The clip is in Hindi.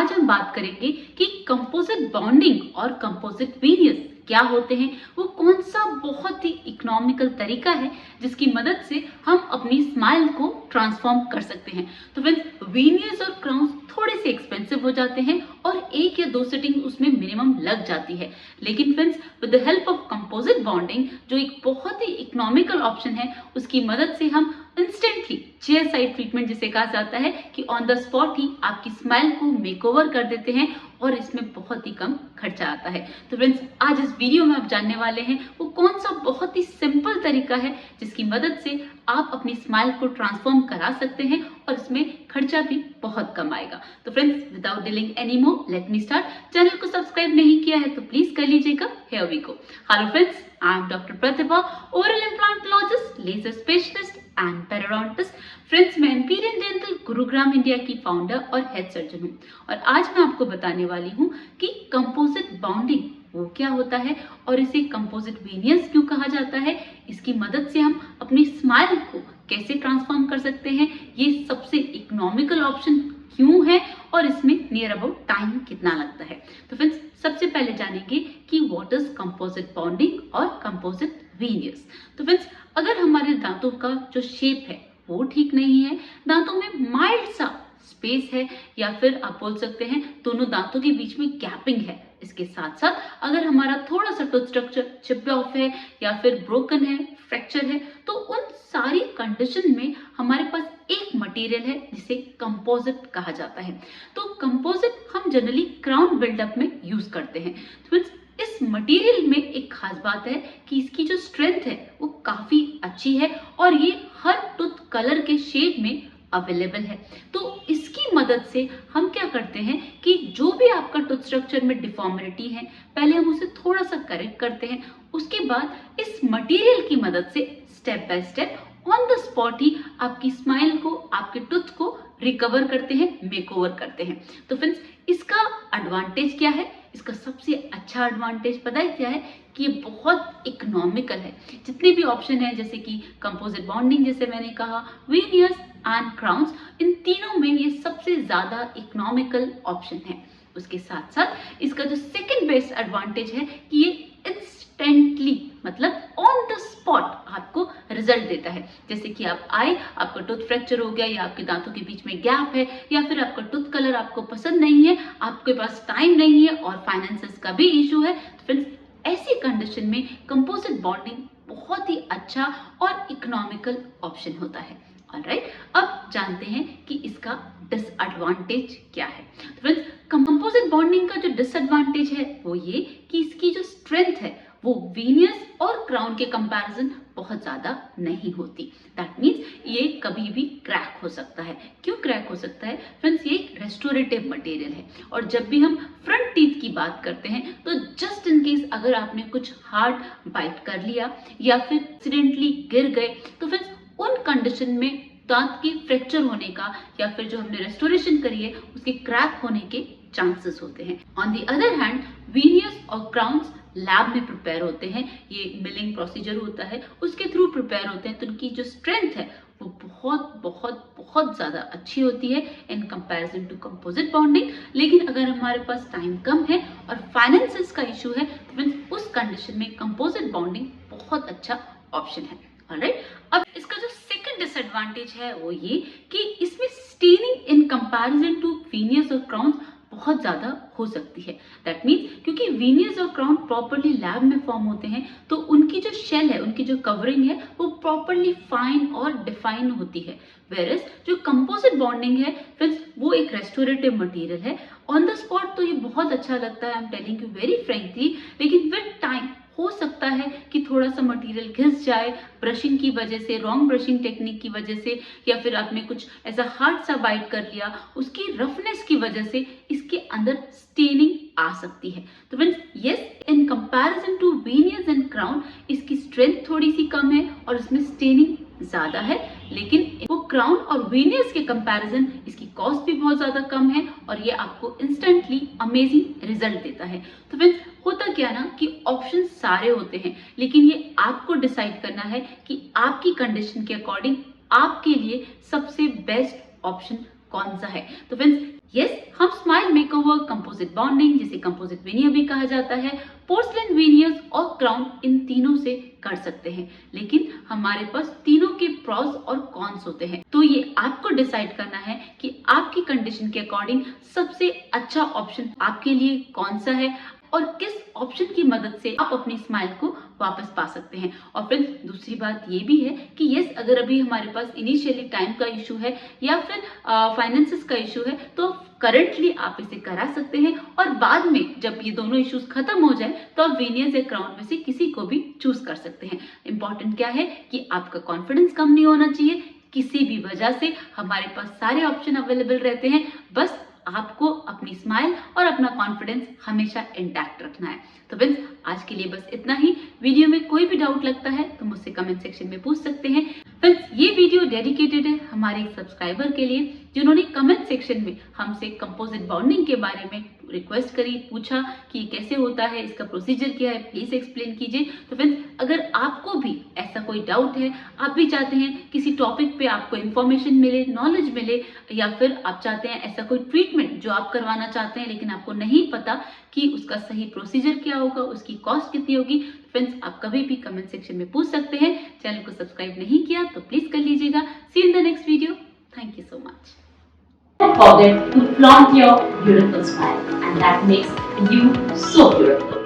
आज हम बात करेंगे कि कंपोजिट बॉन्डिंग और कंपोजिट वीनियस क्या होते हैं, वो कौन सा बहुत ही इकोनॉमिकल तरीका है जिसकी मदद से हम अपनी स्माइल को ट्रांसफॉर्म कर सकते हैं। तो फ्रेंड्स, वीनियस और क्राउन्स थोड़े से एक्सपेंसिव हो जाते हैं और 1 या 2 सिटिंग उसमें मिनिमम लग जाती है, लेकिन friends with the help of composite bonding जो एक बहुत ही इकोनॉमिकल ऑप्शन है, उसकी मदद से हम इंस्टेंटली चेयर साइड ट्रीटमेंट जिसे कहा जाता है कि ऑन द स्पॉट ही आपकी स्माइल को मेकओवर कर देते हैं और इसमें बहुत ही कम खर्चा आता है। तो फ्रेंड्स, आज इस वीडियो में आप जानने वाले हैं वो कौन सा बहुत ही सिंपल तरीका है जिसकी मदद से आप अपनी स्माइल को ट्रांसफॉर्म करा सकते हैं और इसमें खर्चा भी बहुत कम आएगा। तो friends, without delaying any more, let me start. Channel को सब्सक्राइब नहीं किया है तो प्लीज कर लीजिएगा। Here we go. Hello friends, I am doctor Pratibha, oral implantologist, laser specialist and periodontist. Friends, मैं एम्पीरियल डेंटल गुरुग्राम इंडिया की फाउंडर और हेड सर्जन हूँ और आज मैं आपको बताने वाली हूँ कि कंपोजिट बॉन्डिंग वो क्या होता है और इसे कंपोजिट वीनियस क्यों कहा जाता है, इसकी मदद से हम अपनी स्माइल को कैसे ट्रांसफॉर्म कर सकते हैं, ये सबसे इकोनॉमिकल ऑप्शन क्यों है और इसमें नियर अबाउट टाइम कितना लगता है। तो फ्रेंड्स, सबसे पहले जानेंगे कि व्हाट इज कंपोजिट बॉन्डिंग और कंपोजिट वीनियस। तो फ्रेंड्स, अगर हमारे दांतों का जो शेप है वो ठीक नहीं है, दांतों में माइल्ड सा स्पेस है या फिर आप बोल सकते हैं दोनों दांतों के बीच में गैपिंग है, इसके साथ साथ अगर हमारा थोड़ा सा टूथ स्ट्रक्चर चिप ऑफ है या फिर ब्रोकन है, फ्रैक्चर है, तो उन सारी कंडीशन में हमारे पास एक मटेरियल है जिसे कंपोजिट कहा जाता है। तो कंपोजिट हम जनरली क्राउन बिल्डअप में यूज करते हैं। तो इस मटेरियल में एक खास बात है कि इसकी जो स्ट्रेंथ है वो काफी अच्छी है और ये हर टूथ कलर के शेड में अवेलेबल है। तो इसकी मदद से हम क्या करते हैं कि जो भी आपका टूथ स्ट्रक्चर में डिफॉर्मिटी है, पहले हम उसे थोड़ा सा करेक्ट करते हैं, उसके बाद इस मटेरियल की मदद से step by step on the spot ही आपकी स्माइल को, आपके टूथ को रिकवर करते हैं, मेकओवर करते हैं। तो फ्रेंड्स, इसका एडवांटेज क्या है? इसका सबसे अच्छा एडवांटेज पता है क्या है कि ये बहुत इकोनॉमिकल है। जितने भी ऑप्शन है जैसे कि कंपोजिट बॉन्डिंग, जैसे मैंने कहा, वीनियस एंड क्राउन्स, इन तीनों में ये सबसे ज्यादा इकोनॉमिकल ऑप्शन है। उसके साथ साथ इसका जो सेकंड बेस्ट एडवांटेज है कि ये इंस्टेंटली मतलब ऑन द स्पॉट आपको रिजल्ट देता है। जैसे कि आप आए, आपका टूथ फ्रैक्चर हो गया या आपके दांतों के बीच में गैप है या फिर आपका टूथ कलर आपको पसंद नहीं है, आपके पास टाइम नहीं है और फाइनेंसेस का भी इशू है, तो फ्रेंड्स ऐसी कंडीशन में कंपोजिट बॉन्डिंग बहुत ही अच्छा और इकोनॉमिकल ऑप्शन होता है। ऑलराइट, अब जानते हैं कि इसका डिसएडवांटेज क्या है। तो फ्रेंड्स, कंपोजिट बॉन्डिंग का जो डिसएडवांटेज है वो ये कि इसकी जो स्ट्रेंथ है वो वीनियस और क्राउन के कंपैरिजन बहुत ज्यादा नहीं होती। दैट मीन्स ये कभी भी क्रैक हो सकता है। क्यों क्रैक हो सकता है? फ्रेंड्स, ये एक रेस्टोरेटिव मटेरियल है और जब भी हम फ्रंट टीथ की बात करते हैं तो जस्ट इन केस अगर आपने कुछ हार्ड बाइट कर लिया या फिर एक्सीडेंटली गिर गए, तो फ्रेंड्स उन कंडीशन में दांत की फ्रैक्चर होने का या फिर जो हमने रेस्टोरेशन करी है उसके क्रैक होने के चांसेस होते हैं। ऑन दी अदर हैंड, वीनियस और क्राउन्स लैब में प्रिपेयर होते हैं, ये मिलिंग प्रोसीजर होता है, उसके थ्रू प्रिपेयर होते हैं, तो उनकी जो स्ट्रेंथ है वो बहुत बहुत बहुत ज्यादा अच्छी होती है in comparison to composite bonding. लेकिन अगर हमारे पास टाइम कम है और फाइनेंसेस का इशू है तो फ्रेंड्स उस कंडीशन में कंपोजिट बॉन्डिंग बहुत अच्छा ऑप्शन है। ऑलराइट, अब इसका जो सेकंड डिसएडवांटेज है वो ये कि इसमें स्टेनिंग इन कंपैरिजन टू वीनियस और क्राउन्स बहुत ज्यादा हो सकती है। दैट मीन्स क्योंकि वीनियस और क्राउन प्रॉपरली लैब में फॉर्म होते हैं तो उनकी जो शेल है, उनकी जो कवरिंग है वो प्रॉपरली फाइन और डिफाइन होती है, वेयरएज जो कंपोजिट बॉन्डिंग है फ्रेंड्स वो एक रेस्टोरेटिव मटेरियल है। ऑन द स्पॉट तो ये बहुत अच्छा लगता है, I am telling you very frankly, लेकिन विद टाइम हो सकता है कि थोड़ा सा मटेरियल घिस जाए ब्रशिंग की वजह से, रॉन्ग ब्रशिंग टेक्निक की वजह से, या फिर आपने कुछ ऐसा हार्ड सा बाइट कर लिया, उसकी रफनेस की वजह से इसके अंदर स्टेनिंग आ सकती है। तो friends, yes, in comparison to veneers and crown इसकी स्ट्रेंथ थोड़ी सी कम है और इसमें स्टेनिंग ज्यादा है, लेकिन वो क्राउन और वीनियस के कंपैरिजन इसकी कॉस्ट भी बहुत ज्यादा कम है और ये आपको इंस्टेंटली अमेजिंग रिजल्ट देता है। तो फ्रेंड्स, होता क्या ना कि ऑप्शन सारे होते हैं, लेकिन ये आपको डिसाइड करना है कि आपकी कंडीशन के अकॉर्डिंग आपके लिए सबसे बेस्ट ऑप्शन कौन सा है। तो फ्रेंड्स यस, हम स्माइल मेकओवर, कंपोजिट बॉन्डिंग जिसे कंपोजिट वेनियर भी कहा जाता है, पोर्सलिन वेनियर्स और क्राउन, इन तीनों से कर सकते हैं। लेकिन हमारे पास तीनों के प्रॉस और कॉन्स होते हैं, तो ये आपको डिसाइड करना है कि आपकी कंडीशन के अकॉर्डिंग सबसे अच्छा ऑप्शन आपके लिए कौन सा है और किस ऑप्शन की मदद से आप अपनी स्माइल को वापस पा सकते हैं। और फ्रेंड्स दूसरी बात ये भी है कि यस, अगर अभी हमारे पास इनिशियली टाइम का इशू है या फिर फाइनेंसिस का इशू है, तो करंटली आप इसे करा सकते हैं और बाद में जब ये दोनों इश्यूज खत्म हो जाए तो आप वेनियर्स या क्राउन में से किसी को भी चूज कर सकते हैं। इंपॉर्टेंट क्या है कि आपका कॉन्फिडेंस कम नहीं होना चाहिए। किसी भी वजह से हमारे पास सारे ऑप्शन अवेलेबल रहते हैं, बस आपको अपनी स्माइल और अपना कॉन्फिडेंस हमेशा इंटैक्ट रखना है। तो फ्रेंड्स आज के लिए बस इतना ही। वीडियो में कोई भी डाउट लगता है तो मुझसे कमेंट सेक्शन में पूछ सकते हैं। फ्रेंड्स ये वीडियो डेडिकेटेड है हमारे एक सब्सक्राइबर के लिए जिन्होंने कमेंट सेक्शन में हमसे कंपोजिट बॉन्डिंग के बारे में रिक्वेस्ट करी, पूछा कि कैसे होता है, इसका प्रोसीजर क्या है, प्लीज एक्सप्लेन कीजिए। तो फ्रेंड्स अगर आपको भी ऐसा कोई डाउट है, आप भी चाहते हैं किसी टॉपिक पे आपको इन्फॉर्मेशन मिले, नॉलेज मिले, या फिर आप चाहते हैं ऐसा कोई ट्रीटमेंट जो आप करवाना चाहते हैं लेकिन आपको नहीं पता कि उसका सही प्रोसीजर क्या होगा, उसकी कॉस्ट कितनी होगी, फ्रेंड्स आप कभी भी कमेंट सेक्शन में पूछ सकते हैं। चैनल को सब्सक्राइब नहीं किया तो प्लीज कर लीजिएगा। See in the next video. Thank you so much. Don't forget to flaunt your beautiful smile, and that makes you so beautiful.